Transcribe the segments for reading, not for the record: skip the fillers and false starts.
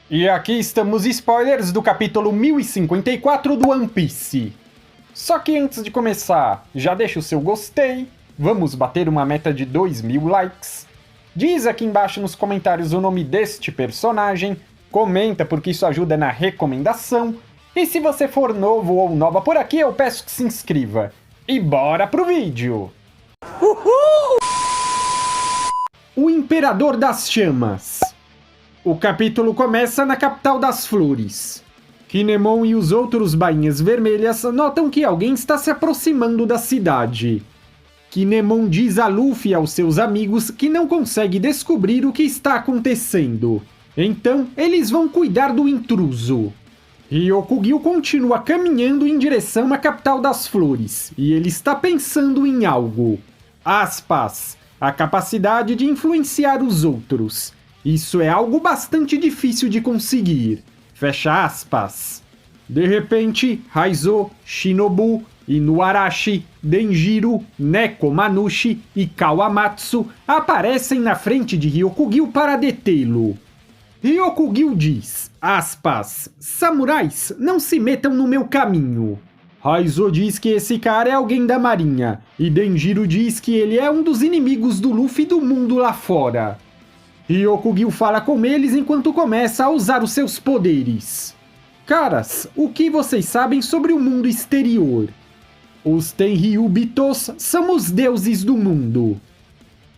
E aqui estamos spoilers do capítulo 1054 do One Piece. Só que antes de começar, já deixa o seu gostei, vamos bater uma meta de 2.000 likes. Diz aqui embaixo nos comentários o nome deste personagem, comenta porque isso ajuda na recomendação, e se você for novo ou nova por aqui, eu peço que se inscreva. E bora pro vídeo! Uhul! O Imperador das Chamas. O capítulo começa na capital das flores. Kinemon e os outros bainhas vermelhas notam que alguém está se aproximando da cidade. Kinemon diz a Luffy e aos seus amigos que não consegue descobrir o que está acontecendo. Então, eles vão cuidar do intruso. Ryokugyu continua caminhando em direção à capital das flores, e ele está pensando em algo. Aspas, a capacidade de influenciar os outros. Isso é algo bastante difícil de conseguir. Fecha aspas. De repente, Raizo, Shinobu, Inuarashi, Denjiro, Neko Manushi e Kawamatsu aparecem na frente de Ryokugyu para detê-lo. Ryokugyu diz, aspas, samurais, não se metam no meu caminho. Raizo diz que esse cara é alguém da marinha, e Denjiro diz que ele é um dos inimigos do Luffy do mundo lá fora. Ryokugyu fala com eles enquanto começa a usar os seus poderes. Caras, o que vocês sabem sobre o mundo exterior? Os Tenryubitos são os deuses do mundo.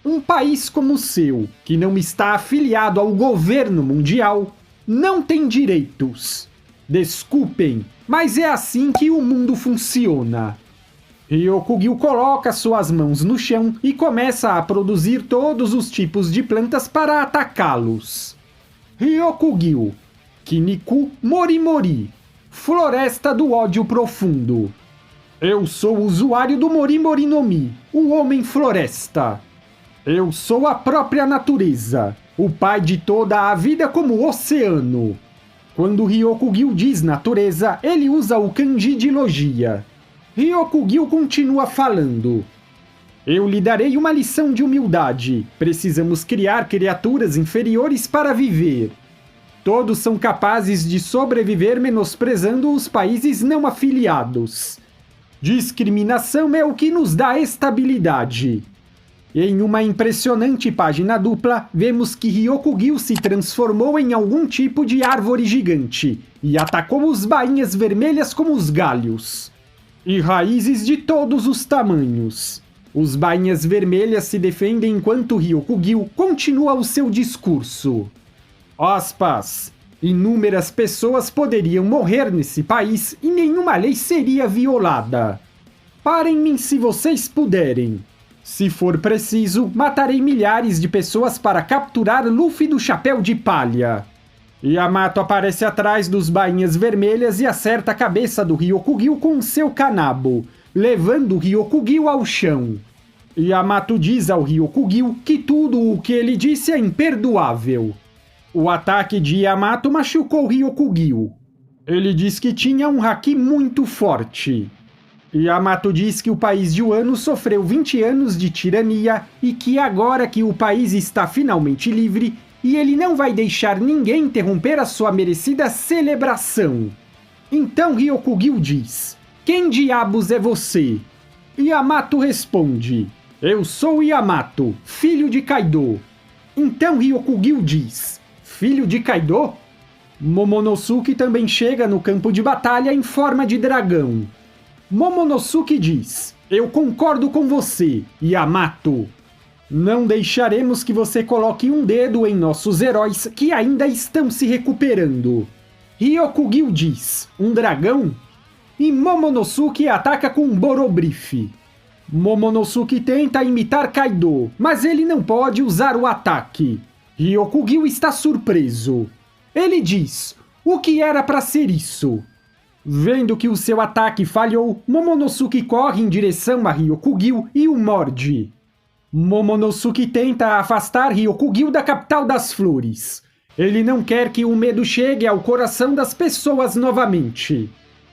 Um país como o seu, que não está afiliado ao governo mundial, não tem direitos. Desculpem, mas é assim que o mundo funciona. Ryokugyu coloca suas mãos no chão e começa a produzir todos os tipos de plantas para atacá-los. Ryokugyu, Kiniku Morimori, Floresta do Ódio Profundo. Eu sou o usuário do Morimori no Mi, o Homem Floresta. Eu sou a própria natureza, o pai de toda a vida como o oceano. Quando Ryokugyu diz natureza, ele usa o kanji de logia. Ryokugyu continua falando. Eu lhe darei uma lição de humildade. Precisamos criar criaturas inferiores para viver. Todos são capazes de sobreviver menosprezando os países não afiliados. Discriminação é o que nos dá estabilidade. Em uma impressionante página dupla, vemos que Ryokugyu se transformou em algum tipo de árvore gigante e atacou os bainhas vermelhas como os galhos. E raízes de todos os tamanhos. Os bainhas vermelhas se defendem enquanto Ryokugyu continua o seu discurso. Aspas. Inúmeras pessoas poderiam morrer nesse país e nenhuma lei seria violada. Parem-me se vocês puderem. Se for preciso, matarei milhares de pessoas para capturar Luffy do Chapéu de Palha. Yamato aparece atrás dos bainhas vermelhas e acerta a cabeça do Ryokugyu com seu kanabo, levando Ryokugyu ao chão. Yamato diz ao Ryokugyu que tudo o que ele disse é imperdoável. O ataque de Yamato machucou Ryokugyu. Ele diz que tinha um haki muito forte. Yamato diz que o país de Wano sofreu 20 anos de tirania e que agora que o país está finalmente livre, e ele não vai deixar ninguém interromper a sua merecida celebração. Então Ryokugyu diz, quem diabos é você? Yamato responde, eu sou Yamato, filho de Kaido. Então Ryokugyu diz, filho de Kaido? Momonosuke também chega no campo de batalha em forma de dragão. Momonosuke diz, eu concordo com você, Yamato. Não deixaremos que você coloque um dedo em nossos heróis que ainda estão se recuperando. Ryokugyu diz, um dragão? E Momonosuke ataca com um Borobrife. Momonosuke tenta imitar Kaido, mas ele não pode usar o ataque. Ryokugyu está surpreso. Ele diz, o que era para ser isso? Vendo que o seu ataque falhou, Momonosuke corre em direção a Ryokugyu e o morde. Momonosuke tenta afastar Ryokugyu da capital das flores. Ele não quer que o medo chegue ao coração das pessoas novamente.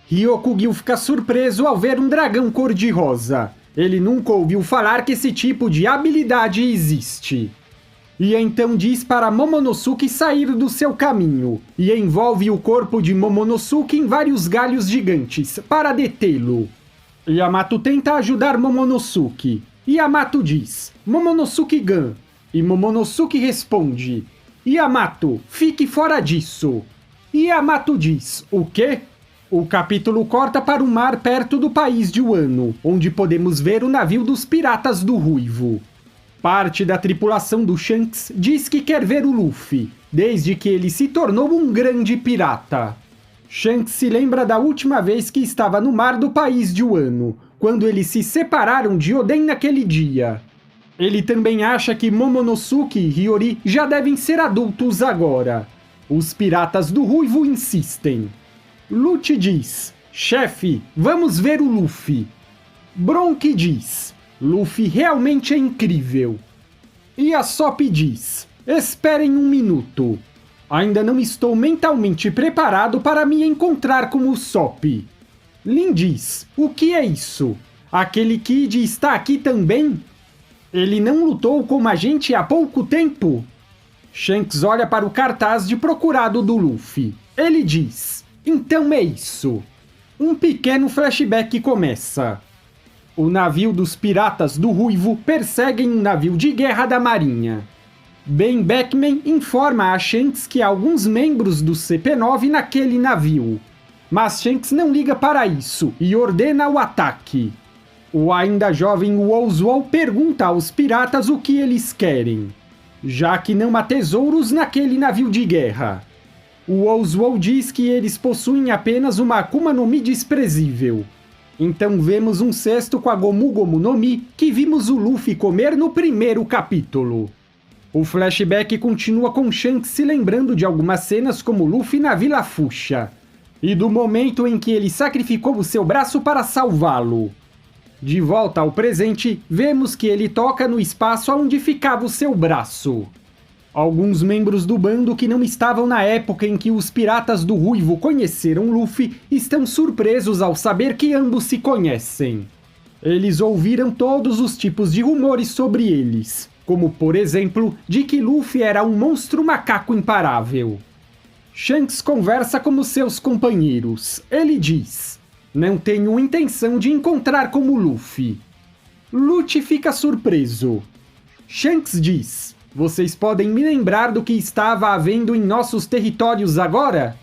Ryokugyu fica surpreso ao ver um dragão cor-de-rosa. Ele nunca ouviu falar que esse tipo de habilidade existe. E então diz para Momonosuke sair do seu caminho, e envolve o corpo de Momonosuke em vários galhos gigantes, para detê-lo. Yamato tenta ajudar Momonosuke. Yamato diz, Momonosuke-gun. E Momonosuke responde, Yamato, fique fora disso. Yamato diz, o quê? O capítulo corta para o mar perto do país de Wano, onde podemos ver o navio dos Piratas do Ruivo. Parte da tripulação do Shanks diz que quer ver o Luffy, desde que ele se tornou um grande pirata. Shanks se lembra da última vez que estava no mar do país de Wano, quando eles se separaram de Oden naquele dia. Ele também acha que Momonosuke e Hiyori já devem ser adultos agora. Os Piratas do Ruivo insistem. Lute diz, chefe, vamos ver o Luffy. Bronk diz, Luffy realmente é incrível. E a Sop diz, esperem um minuto. Ainda não estou mentalmente preparado para me encontrar com o Sop. Lin diz, o que é isso? Aquele Kid está aqui também? Ele não lutou com a gente há pouco tempo? Shanks olha para o cartaz de procurado do Luffy. Ele diz, então é isso. Um pequeno flashback começa. O navio dos Piratas do Ruivo perseguem um navio de guerra da Marinha. Ben Beckman informa a Shanks que há alguns membros do CP9 naquele navio. Mas Shanks não liga para isso e ordena o ataque. O ainda jovem Wozzwol pergunta aos piratas o que eles querem, já que não há tesouros naquele navio de guerra. O Wozzwol diz que eles possuem apenas uma Akuma no Mi desprezível. Então vemos um cesto com a Gomu Gomu no Mi que vimos o Luffy comer no primeiro capítulo. O flashback continua com Shanks se lembrando de algumas cenas como Luffy na Vila Fuchsia, e do momento em que ele sacrificou o seu braço para salvá-lo. De volta ao presente, vemos que ele toca no espaço onde ficava o seu braço. Alguns membros do bando que não estavam na época em que os Piratas do Ruivo conheceram Luffy estão surpresos ao saber que ambos se conhecem. Eles ouviram todos os tipos de rumores sobre eles, como por exemplo, de que Luffy era um monstro macaco imparável. Shanks conversa com os seus companheiros. Ele diz, não tenho intenção de encontrar com o Luffy. Lute fica surpreso. Shanks diz, vocês podem me lembrar do que estava havendo em nossos territórios agora?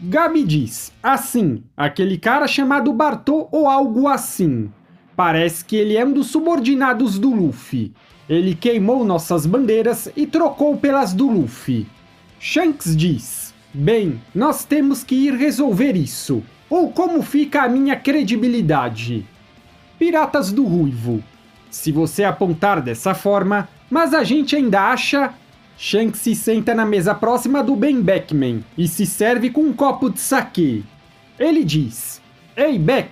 Gabi diz, assim, aquele cara chamado Bartô ou algo assim. Parece que ele é um dos subordinados do Luffy. Ele queimou nossas bandeiras e trocou pelas do Luffy. Shanks diz, bem, nós temos que ir resolver isso. Ou como fica a minha credibilidade? Piratas do Ruivo. Se você apontar dessa forma, mas a gente ainda acha... Shanks se senta na mesa próxima do Ben Beckman e se serve com um copo de saquê. Ele diz, ei Beck,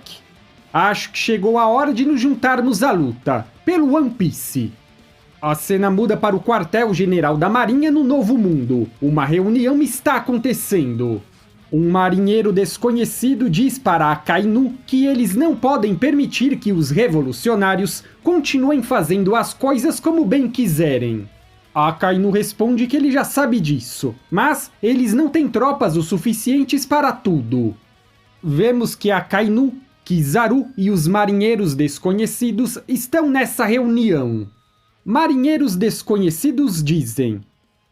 acho que chegou a hora de nos juntarmos à luta, pelo One Piece. A cena muda para o quartel-general da Marinha no Novo Mundo. Uma reunião está acontecendo. Um marinheiro desconhecido diz para Akainu que eles não podem permitir que os revolucionários continuem fazendo as coisas como bem quiserem. Akainu responde que ele já sabe disso, mas eles não têm tropas o suficientes para tudo. Vemos que Akainu, Kizaru e os marinheiros desconhecidos estão nessa reunião. Marinheiros desconhecidos dizem,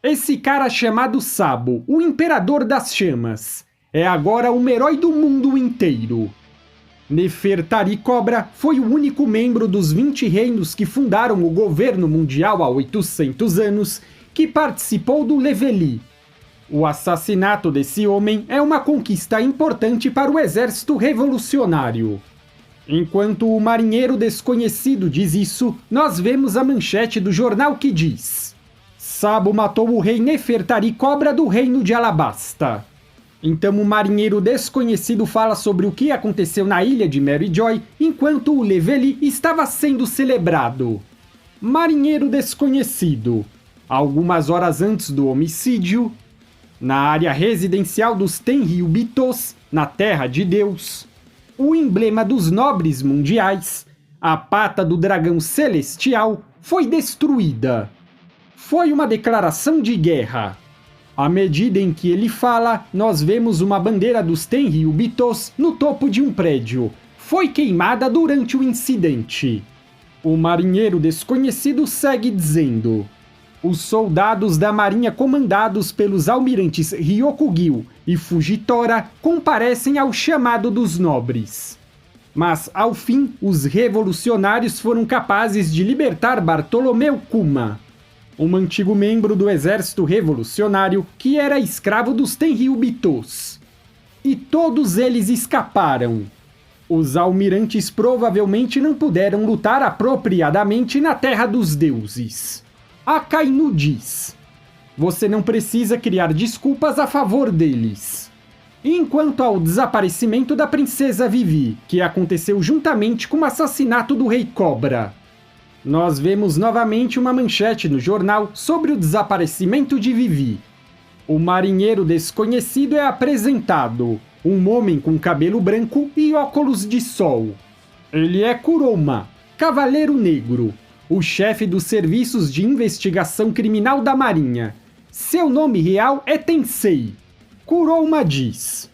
esse cara chamado Sabo, o Imperador das Chamas, é agora um herói do mundo inteiro. Nefertari Cobra foi o único membro dos 20 reinos que fundaram o governo mundial há 800 anos que participou do Leveli. O assassinato desse homem é uma conquista importante para o exército revolucionário. Enquanto o marinheiro desconhecido diz isso, nós vemos a manchete do jornal que diz: Sabo matou o rei Nefertari Cobra do reino de Alabasta. Então o marinheiro desconhecido fala sobre o que aconteceu na ilha de Mary Joy enquanto o Leveli estava sendo celebrado. Marinheiro desconhecido. Algumas horas antes do homicídio, na área residencial dos Tenryubitos, na Terra de Deus, o emblema dos nobres mundiais, a pata do dragão celestial, foi destruída. Foi uma declaração de guerra. À medida em que ele fala, nós vemos uma bandeira dos Tenryubitos no topo de um prédio. Foi queimada durante o incidente. O marinheiro desconhecido segue dizendo: os soldados da marinha comandados pelos almirantes Ryokugyu e Fujitora comparecem ao chamado dos nobres. Mas, ao fim, os revolucionários foram capazes de libertar Bartolomeu Kuma, um antigo membro do exército revolucionário que era escravo dos Tenryubitos. E todos eles escaparam. Os almirantes provavelmente não puderam lutar apropriadamente na Terra dos Deuses. Akainu diz: você não precisa criar desculpas a favor deles. Enquanto ao desaparecimento da princesa Vivi, que aconteceu juntamente com o assassinato do Rei Cobra, nós vemos novamente uma manchete no jornal sobre o desaparecimento de Vivi. O marinheiro desconhecido é apresentado, um homem com cabelo branco e óculos de sol. Ele é Kuroma, Cavaleiro Negro, o chefe dos serviços de investigação criminal da Marinha. Seu nome real é Tensei. Kuroma diz: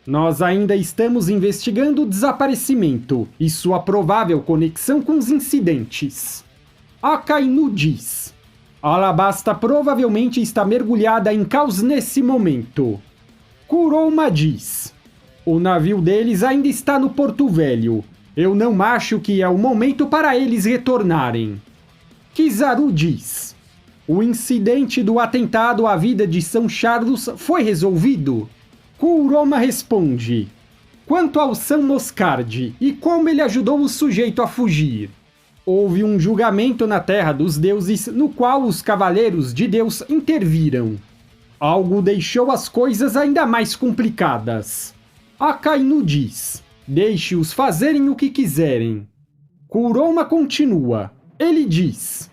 nós ainda estamos investigando o desaparecimento e sua provável conexão com os incidentes. Akainu diz: Alabasta provavelmente está mergulhada em caos nesse momento. Kuroma diz: o navio deles ainda está no Porto Velho. Eu não acho que é o momento para eles retornarem. Kizaru diz: o incidente do atentado à vida de São Charles foi resolvido? Kuroma responde: quanto ao São Moscardi e como ele ajudou o sujeito a fugir, houve um julgamento na Terra dos Deuses no qual os Cavaleiros de Deus interviram. Algo deixou as coisas ainda mais complicadas. Akainu diz: deixe-os fazerem o que quiserem. Kuroma continua. Ele diz: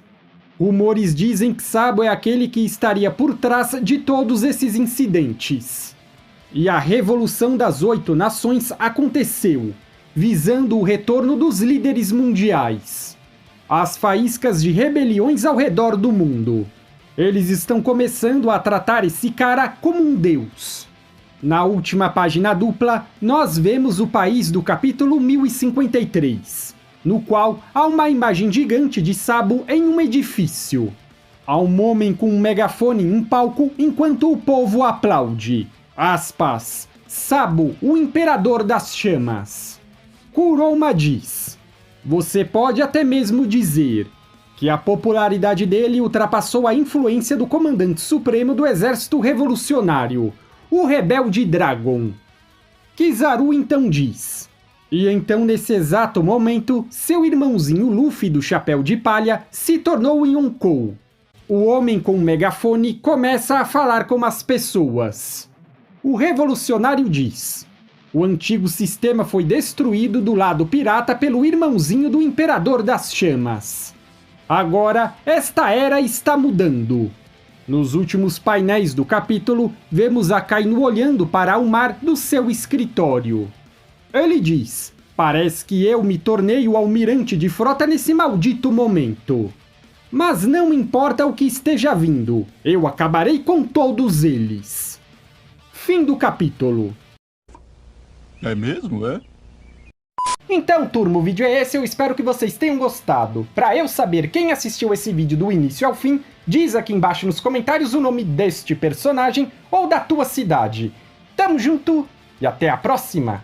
rumores dizem que Sabo é aquele que estaria por trás de todos esses incidentes. E a Revolução das 8 Nações aconteceu, visando o retorno dos líderes mundiais. As faíscas de rebeliões ao redor do mundo. Eles estão começando a tratar esse cara como um deus. Na última página dupla, nós vemos o país do capítulo 1053, no qual há uma imagem gigante de Sabo em um edifício. Há um homem com um megafone em um palco enquanto o povo aplaude. Aspas, Sabo, o Imperador das Chamas. Kuroma diz: você pode até mesmo dizer que a popularidade dele ultrapassou a influência do comandante supremo do exército revolucionário, o rebelde Dragon. Kizaru então diz: e então nesse exato momento, seu irmãozinho Luffy do Chapéu de Palha se tornou Yonkou. O homem com o megafone começa a falar com as pessoas. O revolucionário diz: o antigo sistema foi destruído do lado pirata pelo irmãozinho do Imperador das Chamas. Agora, esta era está mudando. Nos últimos painéis do capítulo, vemos Akainu olhando para o mar do seu escritório. Ele diz: parece que eu me tornei o almirante de frota nesse maldito momento. Mas não importa o que esteja vindo, eu acabarei com todos eles. Fim do capítulo. É mesmo, é? Então, turma, o vídeo é esse, eu espero que vocês tenham gostado. Para eu saber quem assistiu esse vídeo do início ao fim, diz aqui embaixo nos comentários o nome deste personagem ou da tua cidade. Tamo junto e até a próxima!